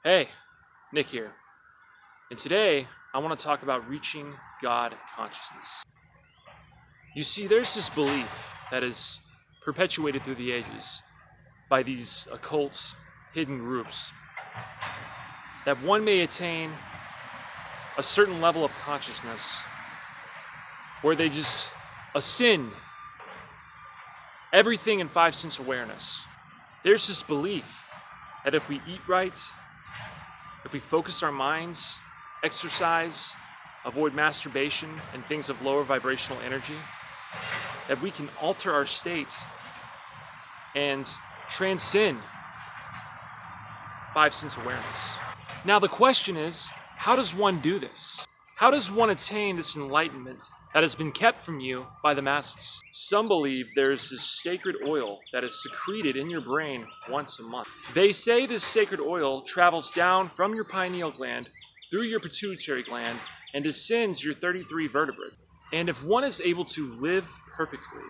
Hey, Nick here, and today I want to talk about reaching God consciousness. You see, there's this belief that is perpetuated through the ages by these occult, hidden groups that one may attain a certain level of consciousness where they just ascend everything in five sense awareness. There's this belief that if we eat right, if we focus our minds, exercise, avoid masturbation and things of lower vibrational energy, that we can alter our state and transcend five sense awareness. Now the question is, how does one do this? How does one attain this enlightenment that has been kept from you by the masses? Some believe there's this sacred oil that is secreted in your brain once a month. They say this sacred oil travels down from your pineal gland through your pituitary gland and descends your 33 vertebrae. And if one is able to live perfectly,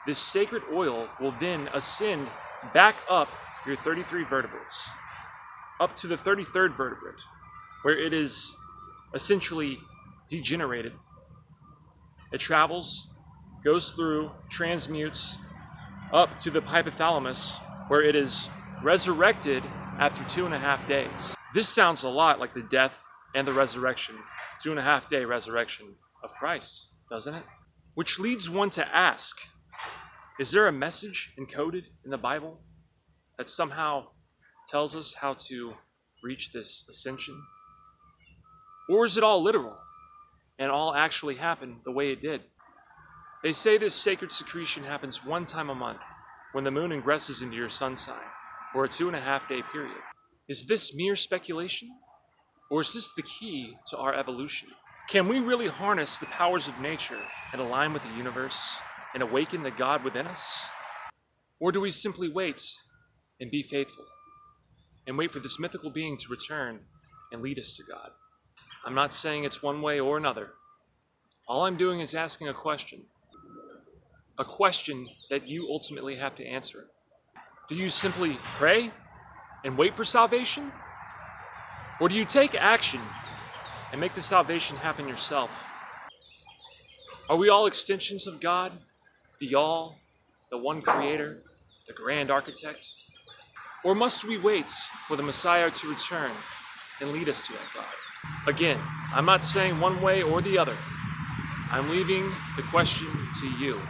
this sacred oil will then ascend back up your 33 vertebrates, up to the 33rd vertebrate, where it is essentially degenerated. It travels, goes through, transmutes up to the hypothalamus, where it is resurrected after 2.5 days. This sounds a lot like the death and the resurrection, 2.5 day resurrection of Christ, doesn't it? Which leads one to ask, is there a message encoded in the Bible that somehow tells us how to reach this ascension? Or is it all literal and all actually happened the way it did? They say this sacred secretion happens one time a month when the moon ingresses into your sun sign for a 2.5 day period. Is this mere speculation? Or is this the key to our evolution? Can we really harness the powers of nature and align with the universe and awaken the God within us? Or do we simply wait and be faithful and wait for this mythical being to return and lead us to God? I'm not saying it's one way or another. All I'm doing is asking a question that you ultimately have to answer. Do you simply pray and wait for salvation? Or do you take action and make the salvation happen yourself? Are we all extensions of God, the all, the one creator, the grand architect? Or must we wait for the Messiah to return and lead us to that God? Again, I'm not saying one way or the other. I'm leaving the question to you.